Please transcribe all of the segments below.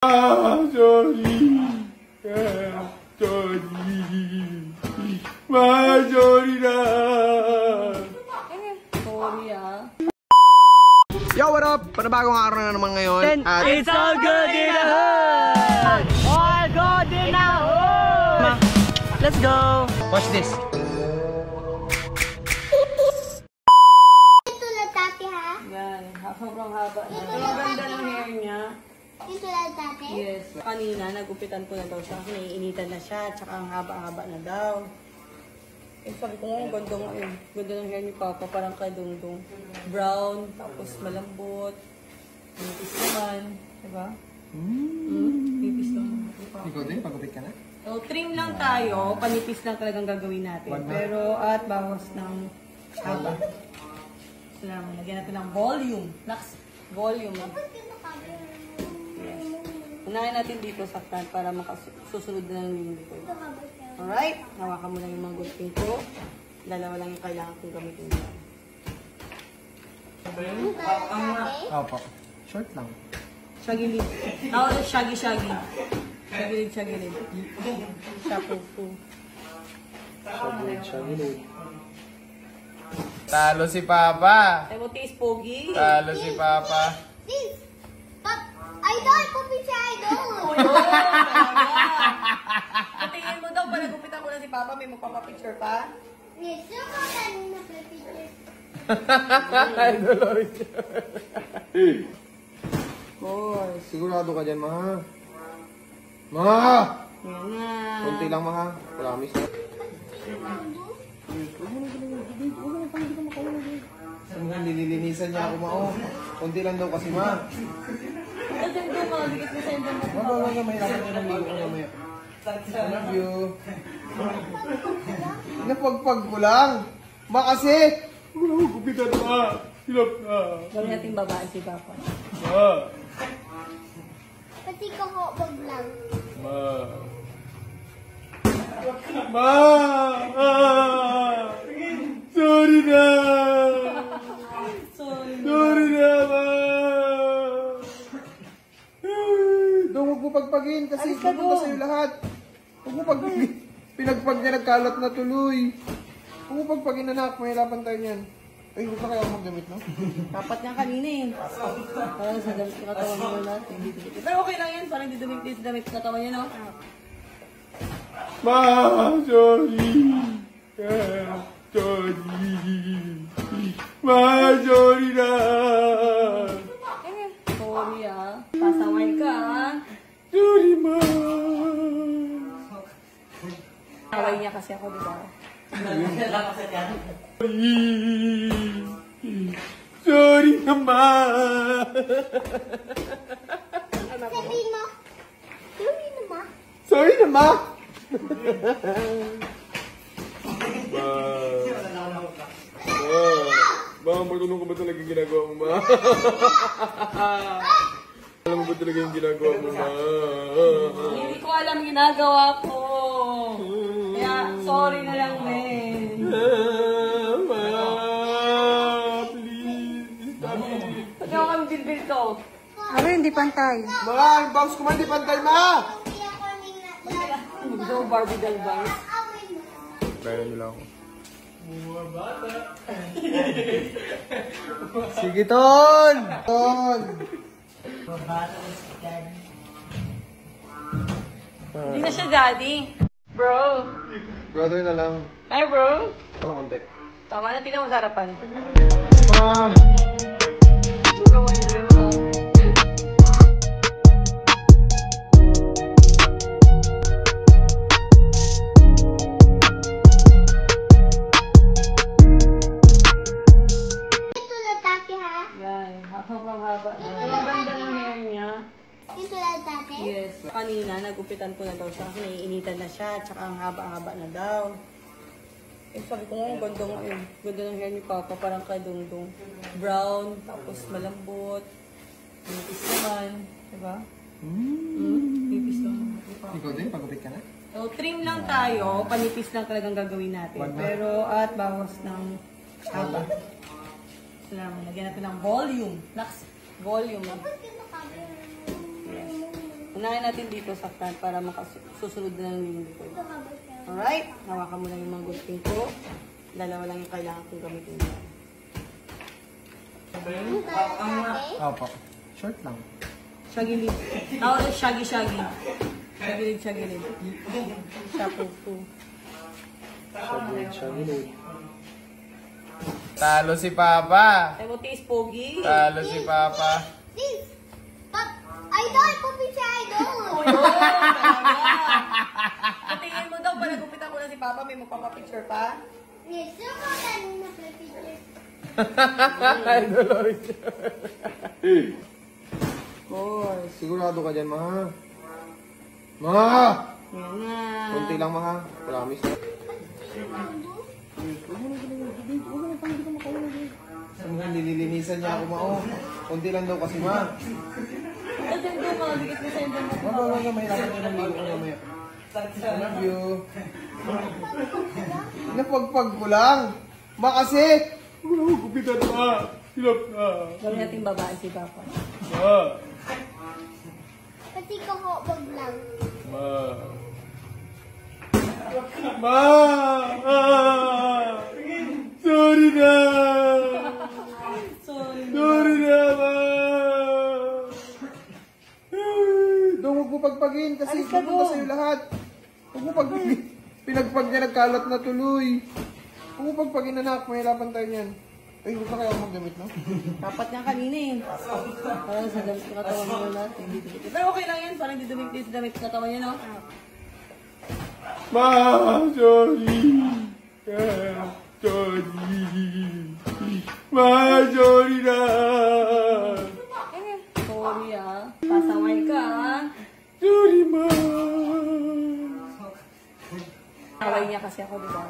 Sorry. Sorry. Sorry na. Sorry Yo, what up? Panabagong araw na naman ngayon. It's all good in the hood! All good in the hood! Let's go! Watch this. Ito lang tati ha? Yan, sobrang haba na. Ang ganda ng hair niya. Ito lang tati? Yes. Kanina, nagupitan ko na daw siya. Naiinitan na siya. Tsaka ang haba-haba na daw. Eh, sabi ko nga, ganda nga yun. Ganda ng hair ni Papa. Parang kay Dungdung. Brown, tapos malambot. Nipis naman. Diba? Nipis naman. Ikaw din, pagupit ka na? So, trim lang tayo. Panipis lang talagang gagawin natin. Pero, at bawas ng haba. Salamat. Lagyan natin ng volume. Next, volume. Yes. Unahin natin dito sa front para makasusunod na ng yung likod. Alright? Hawakan mo lang yung mga gulping ko. Dalawa lang yung kailangan kong gamitin dyan. Opo. Short lang. Shagilid. Ako, shaggy. Shagilid. Shapupu. Shagilid. Talo si Papa. Ay mo taste, Pogi. Talo si Papa. This! Idol! Kupit siya, idol! Patingin mo daw, panagupitan ko na si Papa, may magpapapicture pa. Yes, yung mga ganun na picture. Idol Boys. Sigurado ka dyan, Ma. Ma! Yan nga. Kunti lang, Ma. Promise na. Nililinisan niya ako, Ma. Kunti lang daw kasi, Ma. Ito yung mga dikit mo sa yung damo. Wag, mahirapan niya ng ligo ko mamaya. I love you. Napagpag ko lang. Ma kasi. Gupitan na. Hilap na. Gawin natin babaan si Papa. Pati ko ko lang. Ma! Sorry na! Sorry na, Ma! Doon huwag mo pagpagin kasi pupunta sa'yo lahat. Huwag mo pagpagin. Pinagpag niya nagkalat na tuloy. Huwag mo pagpagin, anak. Mahirapan tayo niyan. Ay, huwag na kaya ako magdamit, no? Dapat niya kanina eh. Parang sa damit ng katawan mo natin. Pero okay lang yan. Parang di damit sa katawan niya, no? Ma! Sorry! Sorry! Ma! Sorry na! Sorry pasaway ka Sorry, Ma! Pasaway niya kasi ako, diba? Sorry na, Ma! Sabihin mo, sorry na ma. Sorry na, Ma! Ma, marunong ka ba talaga ginagawa mo, Ma? Alam mo ba talaga yung ginagawa mo, Ma? Hindi ko alam ginagawa ko. Kaya, sorry na lang din. Ma, please. Stop it. Pati ako kami bilbil to. Ano hindi pantay? Ma, yung bounce ko man di pantay, Ma! Hindi ako nila. Gusto mo Barbie doll bangs? Away mo. Kaya nila ako. Sige, Ton! Ton! Hindi na siya daddy. Bro. Brother na lang. Hi, bro. Ano konti? Tama na, tingnan mo sa harapan. Ma! Ito lang tati ha? Yan, sobrang haba na. Ang ganda ng hair niya. Ito lang tati? Yes. Kanina, nagupitan ko na daw siya. Naiinitan na siya. Tsaka ang haba-haba na daw. Eh, sabi ko nga, ganda nga yun. Ganda ng hair ni Papa. Parang kay Dungdung. Brown, tapos malambot. Nipis naman. Diba? Nipis naman. Ikaw din, pagupit ka na? So, trim lang tayo. Panipis lang talagang gagawin natin. Pero, at bawas ng haba. Salamat. Lagyan natin ng volume. Next, volume. Ba't ka nakabi? Yes. Unahin natin dito sa front para makasusunod na lang yung likod. Alright? Hawakan mo lang yung mga gunting ko. Dalawa lang yung kailangan kong gamitin mo. Opo. Short lang. Shagilid. Tawag shaggy-shaggy. Shagilid-shagilid. Shapupu. Talo si Papa. Ay mo tis, pogi. Talo si Papa. Please. Idol! Kupi siya, idol! Patingin mo daw, pala gupitan ko na si Papa, may magpapapicture pa. Yes, so kung na-picture. Of course. Sigurado ka dyan, Ma. Ma! Yan nga. Kunti lang, Ma. Promise na. Nililinisan niya ako, Ma. Oh. Kunti lang daw kasi, Ma. Kasi doon mga dikit na sa inyo. Wala, mahirapan niya ng ligo ko mamaya. I love you. Napagpag ko lang. Ma kasi. Gupitan pa. Hilap na. Gawin natin babaan si Papa. Ma. Pati ko ko lang. Ma. Ma. Sorry na. Sorry na, Ma. Doon huwag mo pagpagin kasi pupunta sa'yo lahat. Huwag mo pagpagin. Pinagpag niya nagkalat na tuloy. Huwag mo pagpagin, anak. Mahirapan tayo niyan. Ay, huwag na kaya ako magdamit, no? Dapat nga kanina eh. Parang sa damit ng katawan mo natin. Pero okay lang yan. Parang dito damit ng katawan niya, no? Ma. Sorry. Sorry. Ma. Sorry na. Sorry ah. Pasaway ka ah. Sorry, Ma. Away niya kasi ako, diba?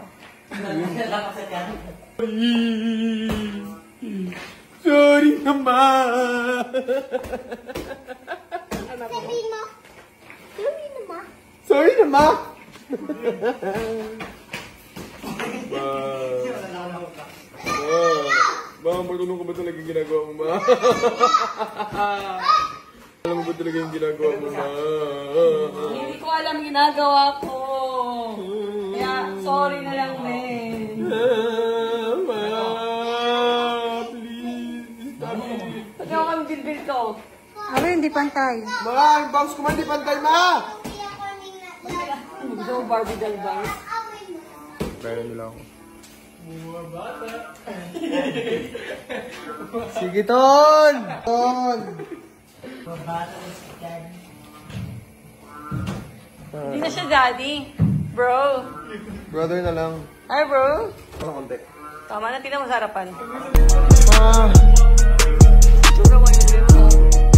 Sorry naman. Sabihin mo. Sorry naman. Sorry na, Ma! Ma, marunong ka ba talaga yung ginagawa mo, Ma? Alam mo ba talaga yung ginagawa mo, Ma? Hindi ko alam ginagawa ko. Kaya, sorry na lang din. Ma, please. Stop it. Pati ako kang bilbil ko. Aro, hindi pantay. Ma, yung bounce ko man di pantay, Ma! Kaya ko na Gusto mo Barbie doll bangs? away mo. Pera nila ako. Sige, Ton! Ton! Hindi na siya daddy. Bro. Brother na lang. Hi, bro. Ano konti? Tama na, tingnan mo sa harapan. Ma! Tura mo yun.